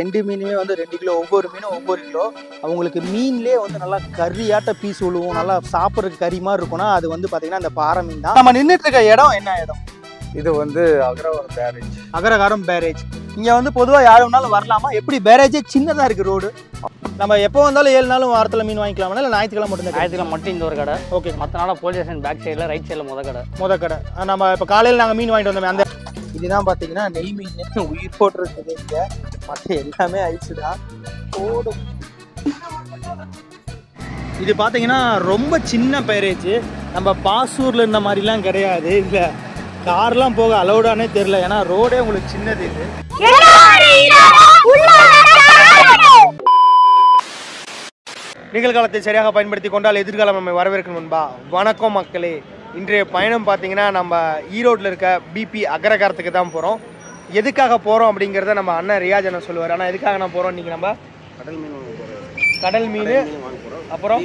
2 மீனுமே வந்து 2 கிலோ, ஒவ்வொரு மீனும் ஒவ்வொரு கிலோ. அவங்களுக்கு மீன்லேயே வந்து நல்லா கறியாட்ட பீஸ் விழுவும், நல்லா சாப்பிட்றதுக்கு கறி மாதிரி இருக்கும்னா அது வந்து பார்த்தீங்கன்னா அந்த பாறை மீன் தான். நம்ம நின்றுட்டு இருக்க இடம் என்ன இடம்? இது வந்து அகரகாரம் பேரேஜ். அகரகாரம் பேரேஜ். இங்கே வந்து பொதுவாக யார் வேணாலும் வரலாமா? எப்படி பேரேஜே சின்னதாக இருக்குது ரோடு. நம்ம எப்போ வந்தாலும் 7 நாளும் வாரத்தில் மீன் வாங்கிக்கலாமா இல்லை ஞாயிற்றுக்கிழமை மட்டும் தான்? ஞாயிற்றுக்கிழமை மட்டும் இந்த ஒரு கடை. ஓகே. மற்ற நாளாக போலீஸ் ஸ்டேஷன் பேக் சைடில் ரைட் சைடில் முத கடை. நம்ம இப்போ காலையில் நாங்கள் மீன் வாங்கிட்டு வந்தோமே அந்த இதுதான் பார்த்தீங்கன்னா நெய் மீன் உயிர் போட்டுருக்குது. இங்கே மற்ற எல்லாமே ஐஸு தான் போடும். இது பார்த்தீங்கன்னா ரொம்ப சின்ன பேரேஜ். நம்ம பாசூரில் இருந்த மாதிரிலாம் கிடையாது. இல்லை கார்லாம் போக அலௌடானே தெரியல, ஏன்னா ரோடே உங்களுக்கு சின்னது. இது நிகழ்காலத்தை சரியாக பயன்படுத்தி கொண்டால் எதிர்காலம் நம்மை வரவேற்கணும் முன்பா. வணக்கம் மக்களே. இன்றைய பயணம் பார்த்தீங்கன்னா நம்ம ஈரோட்டில் இருக்க பிபி அகரகாரத்துக்கு தான் போகிறோம். எதுக்காக போகிறோம் அப்படிங்கிறத நம்ம அண்ணன் ரியாஜ் அண்ணன் சொல்லுவார். ஆனால் எதுக்காக நான் போகிறோம் இன்றைக்கி நம்ம கடல் மீன் வாங்க போகிறோம். கடல் மீன் வாங்க போகிறோம். அப்புறம்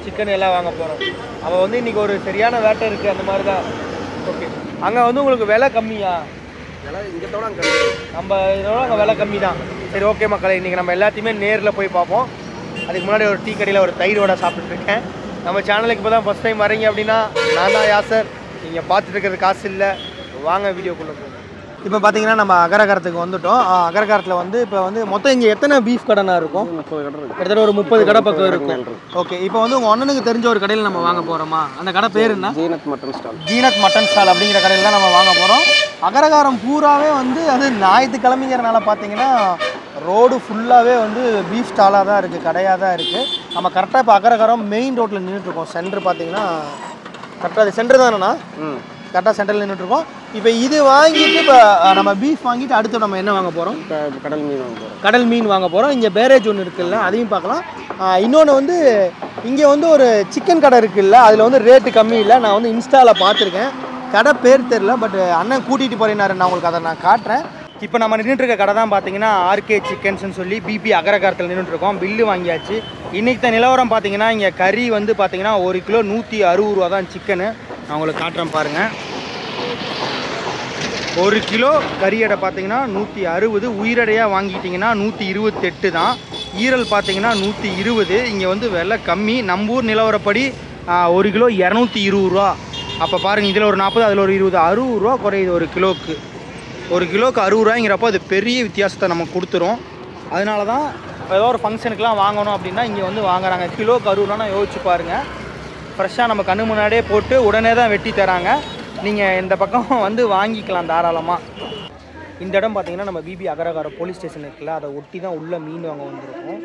சிக்கன் எல்லாம் வாங்க போகிறோம். அவள் வந்து இன்றைக்கி ஒரு சரியான வேட்டை இருக்குது அந்த மாதிரி தான். ஓகே. அங்கே வந்து உங்களுக்கு விலை கம்மியா? இங்கத்தோட நம்ம இதோட அங்கே விலை கம்மி தான். சரி ஓகே மக்களே, இன்றைக்கி நம்ம எல்லாத்தையுமே நேரில் போய் பார்ப்போம். அதுக்கு முன்னாடி ஒரு டீ கடையில் ஒரு தயிர் வடை சாப்பிட்டுருக்கேன். நம்ம சேனலுக்கு இப்போ தான் ஃபஸ்ட் டைம் வரீங்க அப்படின்னா நான் தான் யாசர். நீங்கள் பார்த்துட்டு இருக்கிறது காசு இல்லை, வாங்க வீடியோக்குள்ளே போகும். இப்போ பார்த்தீங்கன்னா நம்ம அகரகாரத்துக்கு வந்துவிட்டோம். அகரகாரத்தில் வந்து இப்போ வந்து மொத்தம் இங்கே எத்தனை பீஃப் கடைனா இருக்கும்? 30 கடை இருக்குது. கிட்டத்தட்ட ஒரு 30 கடை பக்கம் இருக்கும். ஓகே. இப்போ வந்து உங்கள் அண்ணனுக்கு தெரிஞ்ச ஒரு கடையில் நம்ம வாங்க போகிறோமா? அந்த கடை பேர் என்ன? Zeenat mutton stall. Zeenat mutton stall அப்படிங்கிற கடையில் தான் நம்ம வாங்க போகிறோம். அகரகாரம் பூராவே வந்து அது ஞாயிற்றுக்கிழமைங்கிறனால பார்த்தீங்கன்னா ரோடு ஃபுல்லாகவே வந்து பீஃப் ஸ்டாலாக தான் இருக்குது, கடையாக தான் இருக்குது. நம்ம கரெக்டாக இப்போ அகரகாரம் மெயின் ரோட்டில் நின்றுட்டுருக்கோம். சென்டர் பார்த்தீங்கன்னா கரெக்டாக அது சென்டர் தானேண்ணா? கரெக்டாக சென்டரில் நின்றுட்டுருக்கோம். இப்போ இது வாங்கிட்டு இப்போ நம்ம பீஃப் வாங்கிட்டு அடுத்து நம்ம என்ன வாங்க போகிறோம்? கடல் மீன் வாங்க போகிறோம். கடல் மீன் வாங்க போகிறோம். இங்கே பேரேஜ் ஒன்று இருக்குல்ல, அதையும் பார்க்கலாம். இன்னொன்று வந்து இங்கே வந்து ஒரு சிக்கன் கடை இருக்குல்ல, அதில் வந்து ரேட்டு கம்மி இல்லை. நான் வந்து இன்ஸ்டாவில் பார்த்துருக்கேன், கடை பேர் தெரில, பட் அண்ணன் கூட்டிகிட்டு போகிறேன்னாரு. நான் உங்களுக்கு அதை நான் காட்டுறேன். இப்போ நம்ம நின்றுட்டுருக்க கடை தான் பார்த்தீங்கன்னா ஆர்கே சிக்கன்ஸ்னு சொல்லி பிபி அகரகாரத்தில் நின்றுட்டுருக்கோம். பில்லு வாங்கியாச்சு. இன்றைக்கி தான் நிலவரம் பார்த்தீங்கன்னா இங்கே கறி வந்து பார்த்தீங்கன்னா 1 கிலோ 160 ரூபா தான் சிக்கனு. நான் உங்களுக்கு காட்டுறேன் பாருங்கள். 1 கிலோ கறி எடை பார்த்தீங்கன்னா 160. உயிரடையாக வாங்கிட்டிங்கன்னா 128 தான். ஈரல் பார்த்தீங்கன்னா 120. இங்கே வந்து விலை கம்மி. நம்ம ஊர் நிலவரப்படி 1 கிலோ 220 ரூபா. அப்போ பாருங்கள், இதில் ஒரு 40, அதில் ஒரு 20, 60 ரூபா குறையுது 1 கிலோவுக்கு. 1 கிலோவுக்கு 60 ரூபாய்ங்கிறப்போ அது பெரிய வித்தியாசத்தை நம்ம கொடுத்துரும். அதனால தான் ஏதோ ஒரு ஃபங்க்ஷனுக்குலாம் வாங்கணும் அப்படின்னா இங்கே வந்து வாங்குறாங்க. கிலோவுக்கு 60 ரூபானா யோசிச்சு பாருங்கள். ஃப்ரெஷ்ஷாக நம்ம கண்ணு முன்னாடியே போட்டு உடனே தான் வெட்டி தராங்க. நீங்கள் இந்த பக்கம் வந்து வாங்கிக்கலாம் தாராளமாக. இந்த இடம் பார்த்தீங்கன்னா நம்ம பிபி அகரகாரம் போலீஸ் ஸ்டேஷன் இருக்குல்ல, அதை ஒட்டி தான் உள்ளே மீன் வாங்க வந்திருக்கோம்.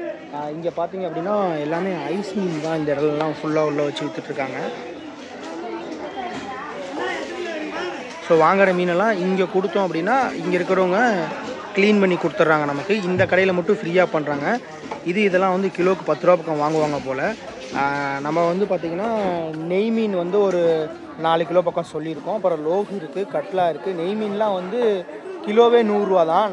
இங்கே பார்த்தீங்க அப்படின்னா எல்லாமே ஐஸ் மீன் தான். இந்த இடத்துலலாம் ஃபுல்லாக உள்ளே வச்சு விற்றுட்ருக்காங்க. ஸோ வாங்குகிற மீனெல்லாம் இங்கே கொடுத்தோம் அப்படின்னா இங்கே இருக்கிறவங்க க்ளீன் பண்ணி கொடுத்துட்றாங்க நமக்கு. இந்த கடையில் மட்டும் ஃப்ரீயாக பண்ணுறாங்க. இதெல்லாம் வந்து கிலோவுக்கு 10 ரூபா பக்கம் வாங்குவாங்க போல். நம்ம வந்து பார்த்திங்கன்னா நெய் மீன் வந்து ஒரு 4 கிலோ பக்கம் சொல்லியிருக்கோம். அப்புறம் லோகு இருக்குது, கட்லா இருக்குது. நெய் மீன்லாம் வந்து கிலோவே 100 ரூபா தான்.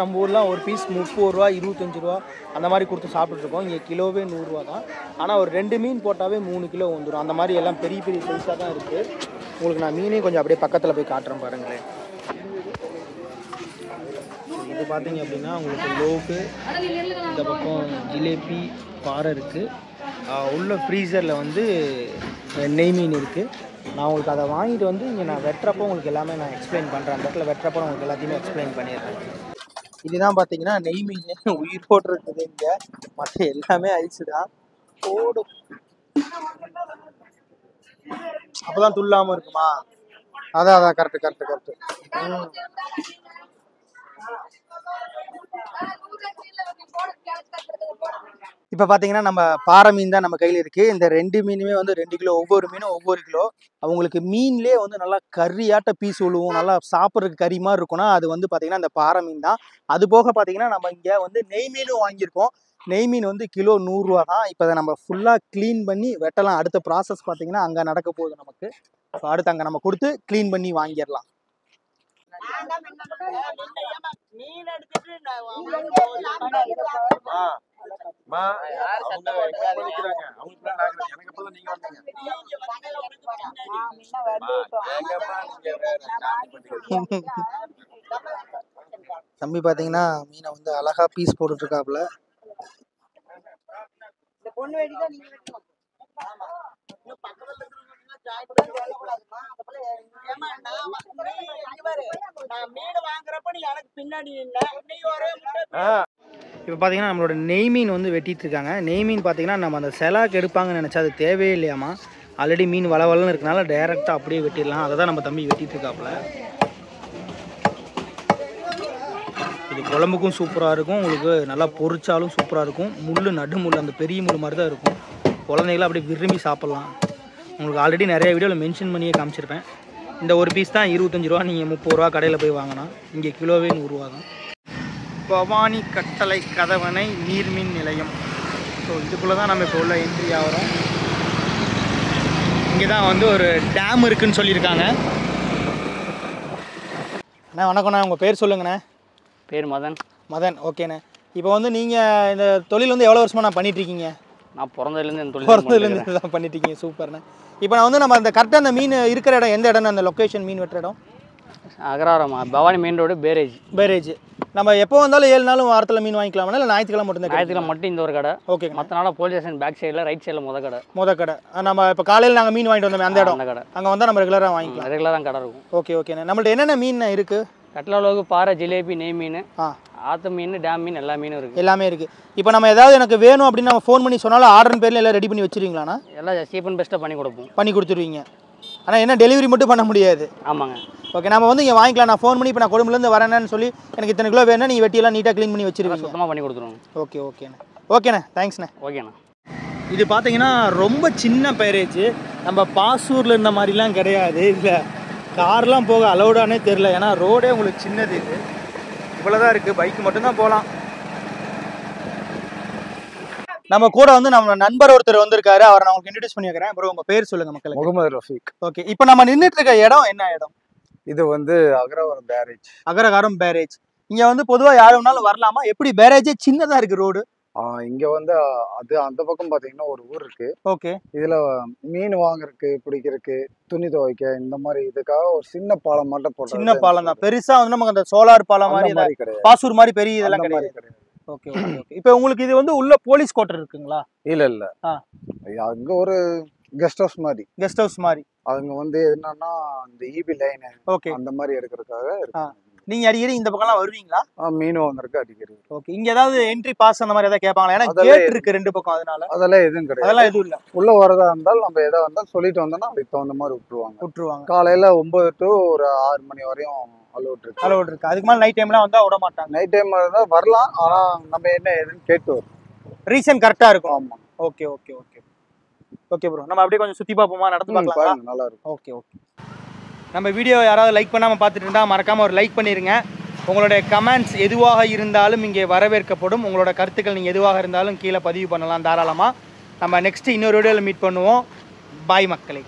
நம்ம ஊர்லாம் ஒரு பீஸ் 30 ரூபா 25 ரூபா அந்த மாதிரி கொடுத்து சாப்பிட்டுருக்கோம். இங்கே கிலோவே 100 ரூபா தான். ஆனால் ஒரு 2 மீன் போட்டாவே 3 கிலோ வந்துடும். அந்த மாதிரி எல்லாம் பெரிய பெரிய சைஸாக தான் இருக்குது. உங்களுக்கு நான் மீனையும் கொஞ்சம் அப்படியே பக்கத்தில் போய் காட்டுறேன் பாருங்களேன். இது பார்த்தீங்க அப்படின்னா உங்களுக்கு லோகு, இந்த பக்கம் ஜிலேபி, பாறை இருக்குது. உள்ள ஃப்ரீசரில் வந்து நெய் மீன் இருக்குது. நான் உங்களுக்கு அதை வாங்கிட்டு வந்து இங்கே நான் வெட்டுறப்போ உங்களுக்கு எல்லாமே நான் எக்ஸ்பிளைன் பண்ணுறேன். அந்த இடத்துல வெட்டுறப்போ நான் உங்களுக்கு எல்லாத்தையுமே எக்ஸ்பிளைன் பண்ணிடுறேன். இதுதான் பார்த்தீங்கன்னா நெய் மீன் உயிர் போட்டுருக்குது. இங்கே மற்ற எல்லாமே ஐஸு தான் போடும். அப்போ தான் துள்ளாமல் இருக்குமா? அதான் கரெக்டு. இப்போ பார்த்தீங்கன்னா நம்ம பாறை மீன் தான் நம்ம கையில் இருக்குது. இந்த 2 மீனுமே வந்து 2 கிலோ, ஒவ்வொரு மீனும் ஒவ்வொரு கிலோ. அவங்களுக்கு மீன்லேயே வந்து நல்லா கறியாட்ட பீஸ் விழுவும், நல்லா சாப்பிட்றதுக்கு கறி மாதிரி இருக்கும்னா அது வந்து பார்த்தீங்கன்னா அந்த பாறை மீன் தான். அது போக பார்த்தீங்கன்னா நம்ம இங்கே வந்து நெய் மீனும் வாங்கியிருக்கோம். நெய் மீன் வந்து கிலோ 100 ரூபா தான். இப்போ அதை நம்ம ஃபுல்லாக க்ளீன் பண்ணி வெட்டலாம். அடுத்த ப்ராசஸ் பார்த்தீங்கன்னா அங்கே நடக்க போகுது நமக்கு. ஸோ அடுத்து அங்கே நம்ம கொடுத்து க்ளீன் பண்ணி வாங்கிடலாம். தம்பி பார்த்தீங்கன்னா மீனை வந்து அழகா பீஸ் போட்டுட்ருக்காப்புல. இப்போ பார்த்தீங்கன்னா நம்மளோட நெய் மீன் வந்து வெட்டிட்டு இருக்காங்க. நெய் மீன் பார்த்தீங்கன்னா நம்ம அந்த செலாக்கு எடுப்பாங்கன்னு நினச்சா அது தேவையே இல்லையாமா. ஆல்ரெடி மீன் வளவலன்னு இருக்கனால டைரெக்டாக அப்படியே வெட்டிடலாம். அதை தான் நம்ம தம்பி வெட்டிட்டு இருக்காப்புல. இது குழம்புக்கும் சூப்பராக இருக்கும், உங்களுக்கு நல்லா பொரிச்சாலும் சூப்பராக இருக்கும். முள் நடுமுள் அந்த பெரிய முள் மாதிரி தான் இருக்கும். குழந்தைகளாம் அப்படியே விரும்பி சாப்பிட்லாம். உங்களுக்கு ஆல்ரெடி நிறைய வீடியோவில் மென்ஷன் பண்ணியே காமிச்சிருப்பேன். இந்த ஒரு பீஸ் தான் 25 ரூபா, நீங்கள் 30 ரூபா கடையில் போய் வாங்கினா. இங்கே கிலோவே 100 ரூபா தான். பவானி கட்டளை கதவணை நீர்மின் நிலையம். ஸோ இதுக்குள்ளே தான் நம்ம இப்போ உள்ள என்ட்ரி ஆகிறோம். இங்கே தான் வந்து ஒரு டேம் இருக்குதுன்னு சொல்லியிருக்காங்க. அண்ணா வணக்கண்ணா, உங்கள் பேர் சொல்லுங்கண்ணே. பேர் மதன். மதன், ஓகேண்ணே. இப்போ வந்து நீங்கள் இந்த தொழில் வந்து எவ்வளோ வருஷமாக நான் பண்ணிகிட்ருக்கீங்க? நான் பிறந்ததுலேருந்து இந்த தொழில் பிறந்ததுலேருந்து தான் பண்ணிட்டுருக்கீங்க. சூப்பர்ண்ணே. இப்போ நான் வந்து நம்ம அந்த கரெக்டாக அந்த மீன் இருக்கிற இடம் எந்த இடம்னு, அந்த லொக்கேஷன் மீன் வெட்டுற இடம்? அகராரமா, பவானி மெயின் ரோடு, பேரேஜ். நம்ம எப்போ வந்தாலும் 7 நாளும் வாரத்தில் மீன் வாங்கிக்கலாமா, இல்லை ஞாயிற்றுக்கிழமை மட்டும்? ஞாயிற்றுக்கிழமை மட்டும் இந்த ஒரு கடை. ஓகே. மற்ற நாளாக போலீஸ் ஸ்டேஷன் பேக் சைடில் ரைட் சைடில் முத கடை. நம்ம இப்போ காலையில் நாங்கள் மீன் வாங்கிட்டு வந்தோம் அந்த இடம், அந்த கடை. அங்கே வந்தால் நம்ம ரெகுலராக வாங்கிக்கலாம். ரெகுலராக தான் கடை இருக்கும். ஓகேண்ணே. நம்மள்ட்ட என்னென்ன மீன் இருக்குது? கட்லாவுக்கு பாறை, ஜிலேபி, நெய் மீன், ஆற்று மீன், டேம் மீன், எல்லா மீனும் இருக்குது. எல்லாமே இருக்குது. இப்போ நம்ம ஏதாவது எனக்கு வேணும் அப்படின்னு நம்ம ஃபோன் பண்ணி சொன்னாலும் ஆர்டர் பேரில் எல்லாம் ரெடி பண்ணி வச்சுருவீங்களாண்ணா? எல்லாம் சீப் அண்ட் பெஸ்ட்டாக பண்ணி கொடுத்துருவீங்க. ஆனால் என்ன டெலிவரி மட்டும் பண்ண முடியாது? ஆமாங்க. ஓகே, நம்ம வந்து இங்கே வாங்கிக்கலாம். நான் ஃபோன் பண்ணி இப்போ நான் கொழும்புலேருந்து வரேன்னு சொல்லி எனக்கு இத்தனை கிலோ வேணும், நீங்கள் வெட்டியெல்லாம் நீட்டாக க்ளீன் பண்ணி வச்சுருவீங்க? சுத்தமாக பண்ணி கொடுத்துருவோம். ஓகேண்ணே, தேங்க்ஸ்ண்ணே. ஓகேண்ணா. இது பார்த்தீங்கன்னா ரொம்ப சின்ன பேரேஜ். நம்ம பாசூரில் இருந்த மாதிரிலாம் கிடையாது. இல்லை கார்லாம் போக அலௌடானே தெரில, ஏன்னா ரோடே உங்களுக்கு சின்னது. இது இவ்வளோதான் இருக்குது, பைக் மட்டும்தான் போகலாம். நம்ம கூட வந்து நம்ம நண்பர் ஒருத்தர் வந்திருக்காரு, அவரை நான் உங்களுக்கு இன்ட்ரடியூஸ் பண்ணி வைக்கிறேன். அப்புறம் உங்கள் பேர் சொல்லுங்கள் மக்களுக்கு. முகமது ரஃபீக். ஓகே, இப்போ நம்ம நின்றுட்டு இருக்க இடம் என்ன இடம்? இது வந்து அகரவரம் பேரேஜ். அகரகாரம் பேரேஜ். இங்கே வந்து பொதுவாக யார் வேணாலும் வரலாமா? எப்படி பேரேஜே சின்னதாக இருக்குது ரோடு? இங்க வந்து அது அந்த பக்கம் பாத்தீங்கன்னா ஒரு ஊர் இருக்கு. ஓகே. இதுல மீன் வாங்குறதுக்கு, பிடிக்கிறதுக்கு, துணி துவைக்க, இந்த மாதிரி இதுக்காக ஒரு சின்ன பாலம் மட்டும் போட்டு. சின்ன பாலம் தான், பெருசா வந்து நமக்கு அந்த சோலார் பாலம் மாதிரி கிடையாது, பாசூர் மாதிரி பெரிய இதெல்லாம் கிடையாது. ஓகே. இப்போ உங்களுக்கு இது வந்து உள்ள போலீஸ் குவார்டர் இருக்குங்களா? இல்ல அங்க ஒரு கெஸ்ட் ஹவுஸ் மாதிரி. அவங்க வந்து என்னன்னா இந்த ஈபி லைன் அந்த மாதிரி எடுக்கிறதுக்காக இருக்கு. நீங்க அடிக்கடி இந்த பக்கம்லாம் வருவீங்களா? மீன் வாங்குறதுக்கு அடிக்கடி. ஓகே. இங்க ஏதாவது என்ட்ரி பாஸ் அந்த மாதிரி ஏதாவது கேட்பாங்களா? ஏன்னா கேட் இருக்கு 2 பக்கம், அதனால அதெல்லாம் எதுவும் கிடையாது. அதெல்லாம் எதுவும் இல்ல. உள்ள வரதா இருந்தாலும் நம்ம எதா வந்தாலும் சொல்லிட்டு வந்தோம்னா அதுக்கு தகுந்த மாதிரி விட்டுருவாங்க. காலையில 9 to ஒரு 6 மணி வரையும் அலோட் இருக்கு. அதுக்கு மேல நைட் டைம்லாம் வந்தா விட மாட்டாங்க. நைட் டைம் இருந்தா வரலாம், ஆனா நம்ம என்ன ஏதுன்னு கேட்டு வரும். ரீசன் கரெக்டா இருக்கும். ஆமா. ஓகே ப்ரோ, நம்ம அப்படியே கொஞ்சம் சுத்தி பார்ப்போமா, நடந்து பார்க்கலாம். நல்லா இருக்கும். ஓகே. நம்ம வீடியோ யாராவது லைக் பண்ணாமல் பார்த்துட்டு இருந்தால் மறக்காமல் ஒரு லைக் பண்ணிடுங்க. உங்களுடைய கமெண்ட்ஸ் எதுவாக இருந்தாலும் இங்கே வரவேற்கப்படும். உங்களோட கருத்துக்கள் நீங்கள் எதுவாக இருந்தாலும் கீழே பதிவு பண்ணலாம் தாராளமாக. நம்ம நெக்ஸ்ட்டு இன்னொரு வீடியோவில் மீட் பண்ணுவோம். பாய் மக்களே.